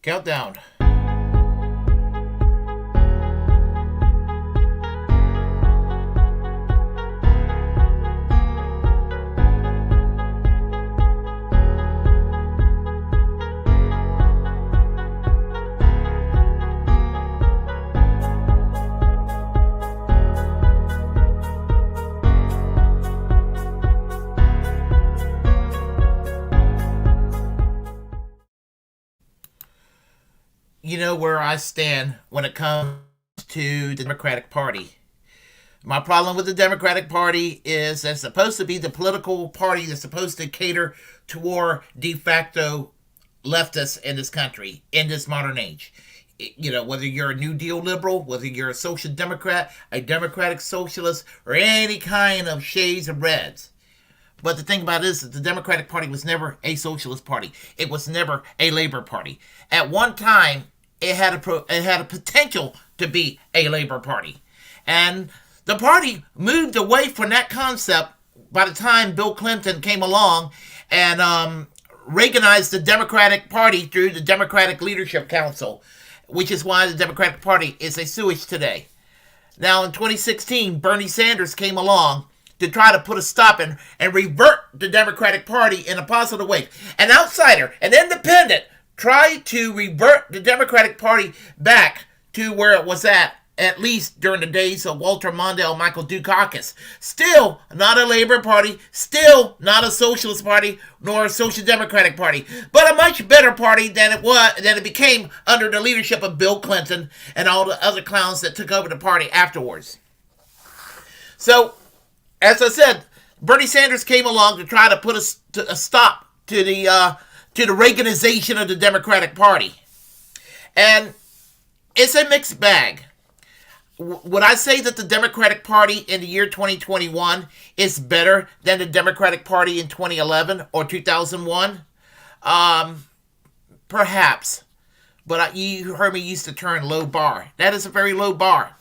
Countdown. You know where I stand when it comes to the Democratic Party. My problem with the Democratic Party is that it's supposed to be the political party that's supposed to cater toward de facto leftists in this country in this modern age. You know, whether you're a New Deal liberal, whether you're a social democrat, a democratic socialist, or any kind of shades of reds. But the thing about it is that the Democratic Party was never a socialist party. It was never a labor party. At one time, it had a potential to be a labor party. And the party moved away from that concept by the time Bill Clinton came along and Reaganized the Democratic Party through the Democratic Leadership Council, which is why the Democratic Party is a sewage today. Now, in 2016, Bernie Sanders came along to try to put a stop and revert the Democratic Party in a positive way. An outsider, an independent, tried to revert the Democratic Party back to where it was at least during the days of Walter Mondale, Michael Dukakis. Still not a Labor Party, still not a Socialist Party, nor a Social Democratic Party, but a much better party than it became under the leadership of Bill Clinton and all the other clowns that took over the party afterwards. So, as I said, Bernie Sanders came along to try to put a stop to the Reaganization of the Democratic Party. And it's a mixed bag. Would I say that the Democratic Party in the year 2021 is better than the Democratic Party in 2011 or 2001? Perhaps. But you heard me use the term low bar. That is a very low bar.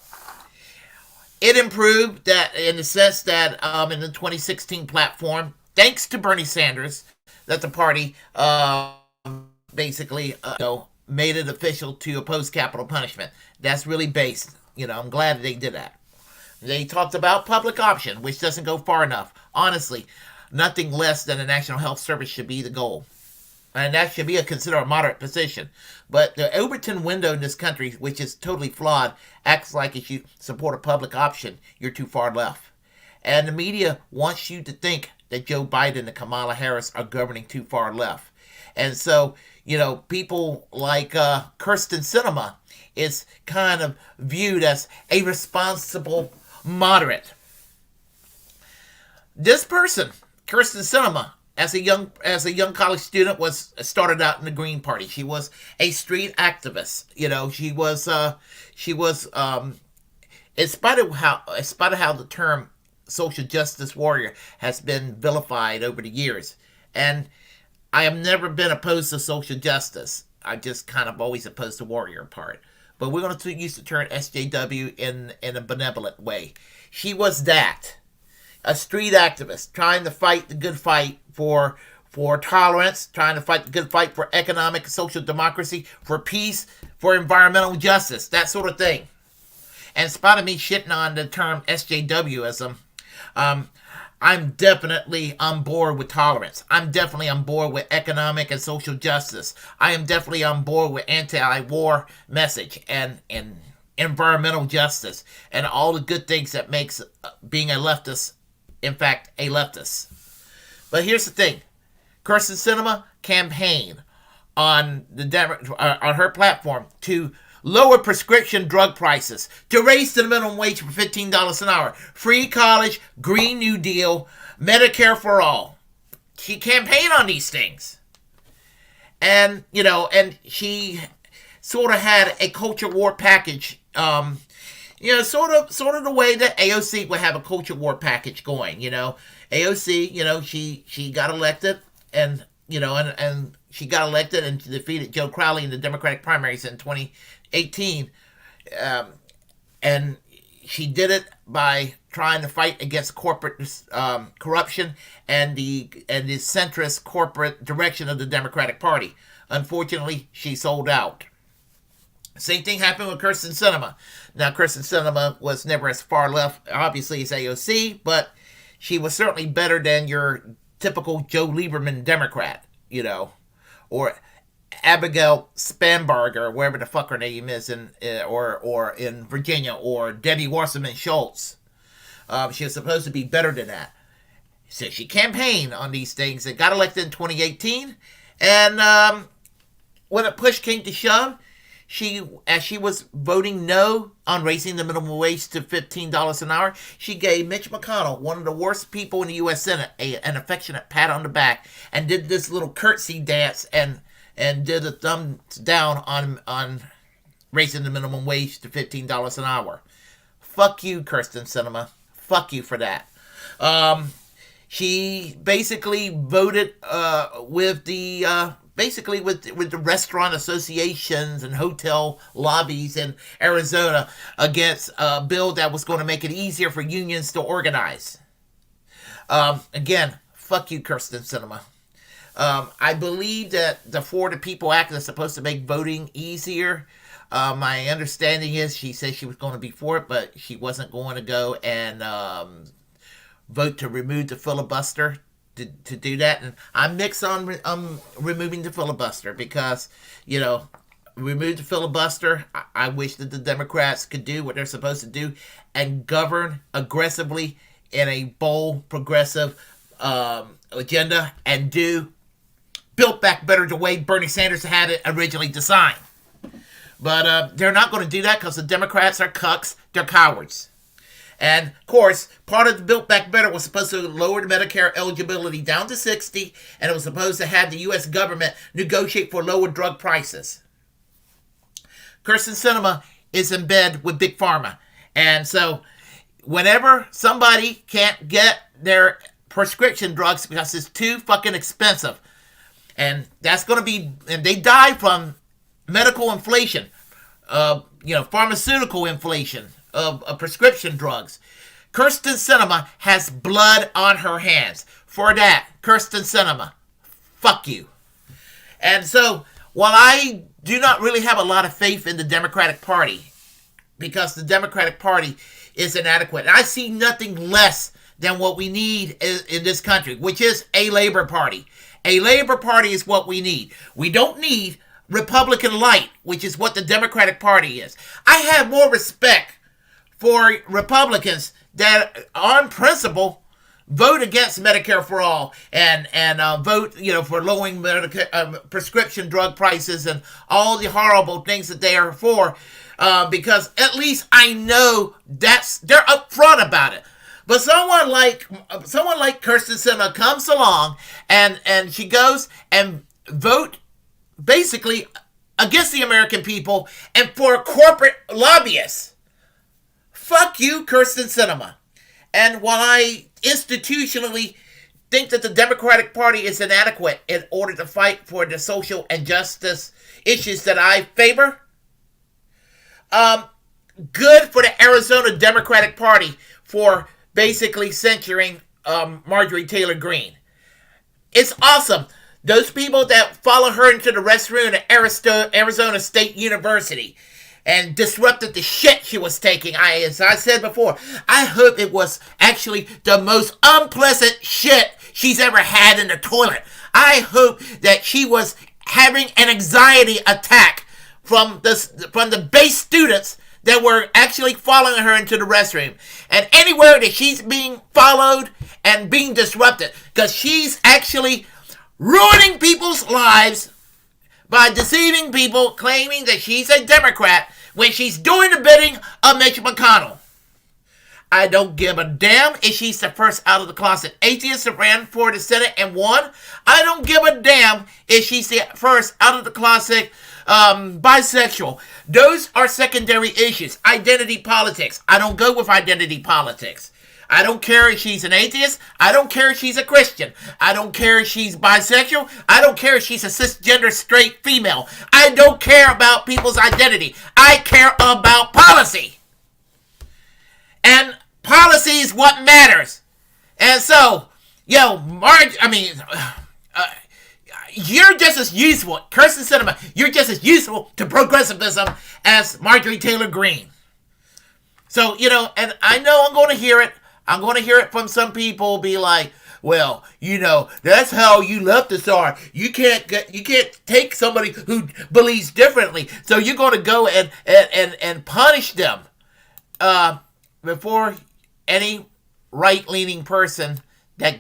It improved that in the sense that in the 2016 platform, thanks to Bernie Sanders, that the party basically made it official to oppose capital punishment. That's really based. I'm glad they did that. They talked about public option, which doesn't go far enough. Honestly, nothing less than a National Health Service should be the goal. And that should be considered a moderate position. But the Overton window in this country, which is totally flawed, acts like if you support a public option, you're too far left. And the media wants you to think that Joe Biden and Kamala Harris are governing too far left. And so, people like Kyrsten Sinema is kind of viewed as a responsible moderate. This person, Kyrsten Sinema, as a young college student, started out in the Green Party. She was a street activist. She was in spite of how the term social justice warrior has been vilified over the years. And I have never been opposed to social justice. I just kind of always opposed the warrior part. But we're going to use the term SJW in a benevolent way. She was that. A street activist trying to fight the good fight for tolerance, trying to fight the good fight for economic and social democracy, for peace, for environmental justice, that sort of thing. And in spite of me shitting on the term SJWism, I'm definitely on board with tolerance. I'm definitely on board with economic and social justice. I am definitely on board with anti-war message and environmental justice and all the good things that makes being a leftist, in fact, a leftist. But here's the thing. Kyrsten Sinema campaigned on her platform to lower prescription drug prices, to raise the minimum wage for $15 an hour, free college, Green New Deal, Medicare for all. She campaigned on these things. And, and she sort of had a culture war package, sort of the way that AOC would have a culture war package going, AOC, she got elected and she got elected and defeated Joe Crowley in the Democratic primaries in 2018. And she did it by trying to fight against corporate corruption and the centrist corporate direction of the Democratic Party. Unfortunately, she sold out. Same thing happened with Kyrsten Sinema. Now, Kyrsten Sinema was never as far left, obviously, as AOC, but she was certainly better than your typical Joe Lieberman Democrat, or Abigail Spanberg, or wherever the fuck her name is, or in Virginia, or Debbie Wasserman Schultz. She was supposed to be better than that. So she campaigned on these things and got elected in 2018. And when a push came to shove, as she was voting no on raising the minimum wage to $15 an hour, she gave Mitch McConnell, one of the worst people in the U.S. Senate, an affectionate pat on the back, and did this little curtsy dance and did a thumbs down on raising the minimum wage to $15 an hour. Fuck you, Kyrsten Sinema. Fuck you for that. She basically voted with the restaurant associations and hotel lobbies in Arizona against a bill that was going to make it easier for unions to organize. Again, fuck you, Kyrsten Sinema. I believe that the For the People Act is supposed to make voting easier. My understanding is she said she was going to be for it, but she wasn't going to go and vote to remove the filibuster to do that. And I'm mixed on removing the filibuster because, remove the filibuster. I wish that the Democrats could do what they're supposed to do and govern aggressively in a bold, progressive agenda and do Build Back Better the way Bernie Sanders had it originally designed. But they're not going to do that because the Democrats are cucks. They're cowards. And, of course, part of the Build Back Better was supposed to lower the Medicare eligibility down to 60, and it was supposed to have the U.S. government negotiate for lower drug prices. Kyrsten Sinema is in bed with Big Pharma. And so, whenever somebody can't get their prescription drugs because it's too fucking expensive, and that's going to be, and they die from medical inflation, pharmaceutical inflation of prescription drugs. Kyrsten Sinema has blood on her hands. For that, Kyrsten Sinema, fuck you. And so, while I do not really have a lot of faith in the Democratic Party, because the Democratic Party is inadequate, and I see nothing less than what we need in this country, which is a Labor Party. A Labor Party is what we need. We don't need Republican light, which is what the Democratic Party is. I have more respect for Republicans that, on principle, vote against Medicare for all and vote, for lowering prescription drug prices and all the horrible things that they are for, because at least I know they're upfront about it. But someone like Kyrsten Sinema comes along and she goes and vote basically against the American people and for corporate lobbyists. Fuck you, Kyrsten Sinema. And while I institutionally think that the Democratic Party is inadequate in order to fight for the social and justice issues that I favor, good for the Arizona Democratic Party for basically censuring Marjorie Taylor Greene. It's awesome. Those people that follow her into the restroom at Arizona State University and disrupted the shit she was taking. As I said before, I hope it was actually the most unpleasant shit she's ever had in the toilet. I hope that she was having an anxiety attack from the base students that were actually following her into the restroom. And anywhere that she's being followed and being disrupted, because she's actually ruining people's lives by deceiving people, claiming that she's a Democrat when she's doing the bidding of Mitch McConnell. I don't give a damn if she's the first out of the closet atheist that ran for the Senate and won. I don't give a damn if she's the first out of the closet bisexual. Those are secondary issues. Identity politics. I don't go with identity politics. I don't care if she's an atheist. I don't care if she's a Christian. I don't care if she's bisexual. I don't care if she's a cisgender straight female. I don't care about people's identity. I care about policy. And policy is what you're just as useful, Kyrsten Sinema, you're just as useful to progressivism as Marjorie Taylor Greene. So, and I know I'm going to hear it. I'm going to hear it from some people be like, well, that's how you leftists are. You can't take somebody who believes differently. So you're going to go and punish them. Before any right-leaning person that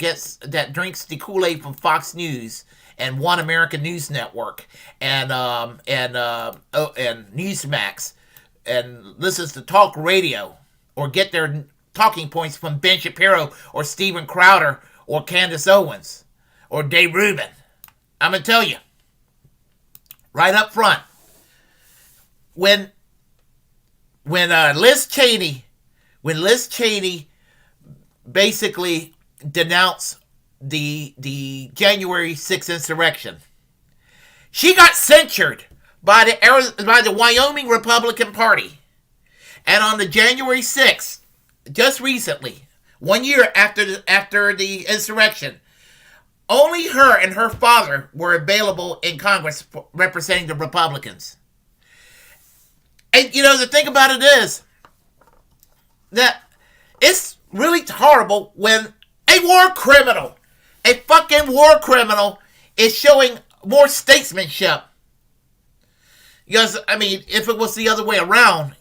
drinks the Kool-Aid from Fox News and One American News Network and Newsmax and listens to talk radio or get their talking points from Ben Shapiro or Steven Crowder or Candace Owens or Dave Rubin. I'm going to tell you, right up front, when Liz Cheney basically denounced the January 6th insurrection, she got censured by the Wyoming Republican Party. And on the January 6th, just recently, 1 year after the insurrection, only her and her father were available in Congress representing the Republicans. And, the thing about it is that it's really horrible when a fucking war criminal, is showing more statesmanship. Because, if it was the other way around,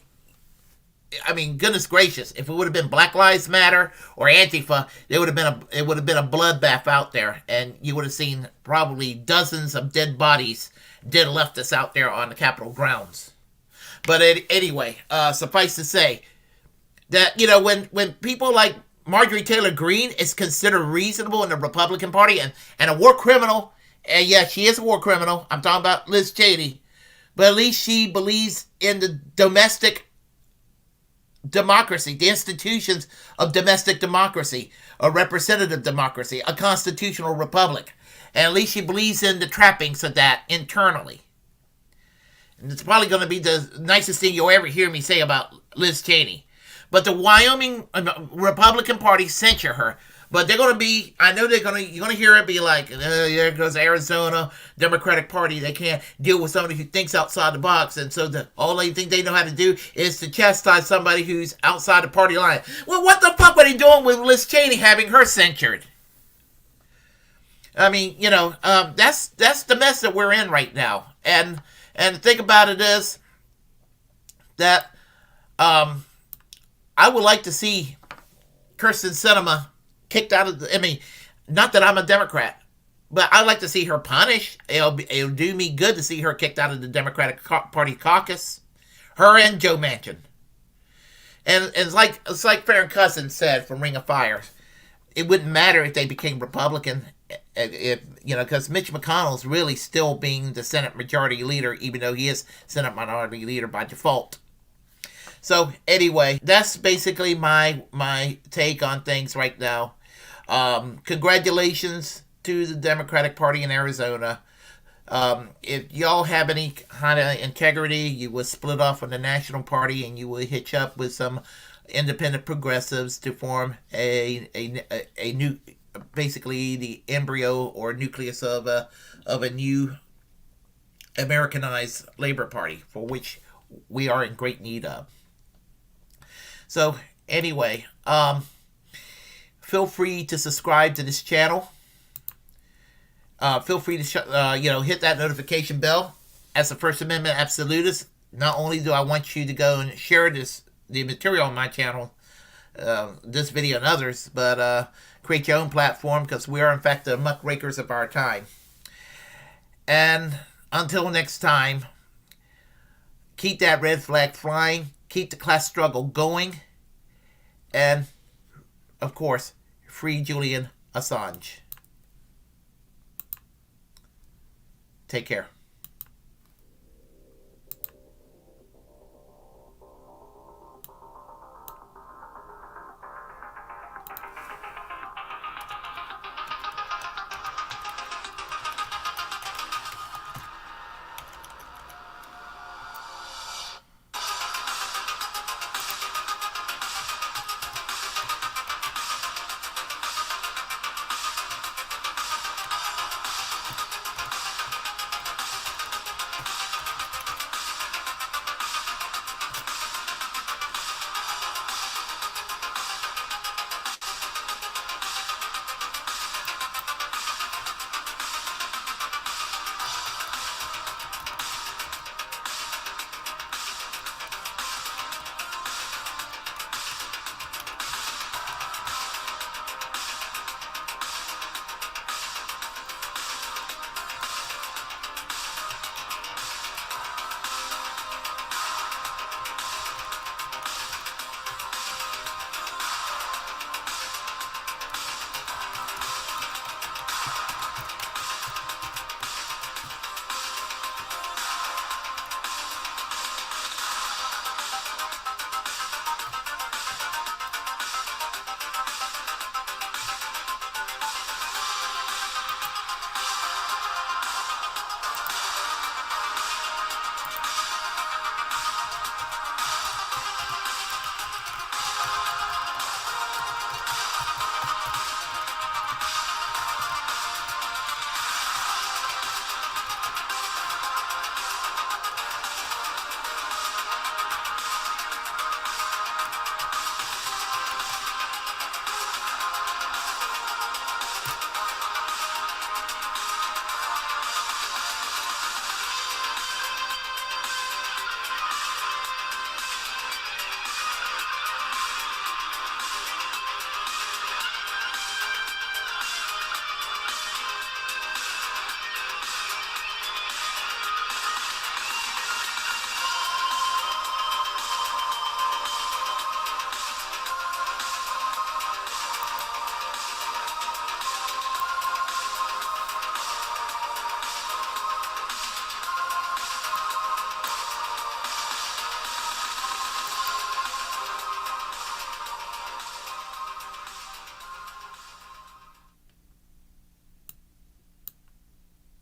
goodness gracious, if it would have been Black Lives Matter or Antifa, it would have been a bloodbath out there, and you would have seen probably dozens of dead bodies, dead leftists out there on the Capitol grounds. But anyway, suffice to say that when people like Marjorie Taylor Greene is considered reasonable in the Republican Party and a war criminal, and yes, she is a war criminal. I'm talking about Liz Cheney, but at least she believes in the domestic democracy, the institutions of domestic democracy, a representative democracy, a constitutional republic. And at least she believes in the trappings of that internally. And it's probably going to be the nicest thing you'll ever hear me say about Liz Cheney. But the Wyoming Republican Party censure her. But they're going to be, I know you're going to hear it be like, there goes Arizona Democratic Party. They can't deal with somebody who thinks outside the box. And so the only thing they know how to do is to chastise somebody who's outside the party line. Well, what the fuck were they doing with Liz Cheney having her censured? That's the mess that we're in right now. And the thing about it is that I would like to see Kyrsten Sinema kicked out of not that I'm a Democrat, but I'd like to see her punished. It'll do me good to see her kicked out of the Democratic Party caucus. Her and Joe Manchin. And it's like Farron Cousins said from Ring of Fire. It wouldn't matter if they became Republican, because Mitch McConnell's really still being the Senate Majority Leader, even though he is Senate Minority Leader by default. So anyway, that's basically my take on things right now. Congratulations to the Democratic Party in Arizona. If y'all have any kind of integrity, you would split off from the National Party and you would hitch up with some independent progressives to form a new, basically the embryo or nucleus of a new Americanized Labor Party, for which we are in great need of. So anyway, feel free to subscribe to this channel. Feel free to hit that notification bell. As a First Amendment absolutist, not only do I want you to go and share the material on my channel, this video and others, but create your own platform, because we are in fact the muckrakers of our time. And until next time, keep that red flag flying, keep the class struggle going, and of course, free Julian Assange. Take care.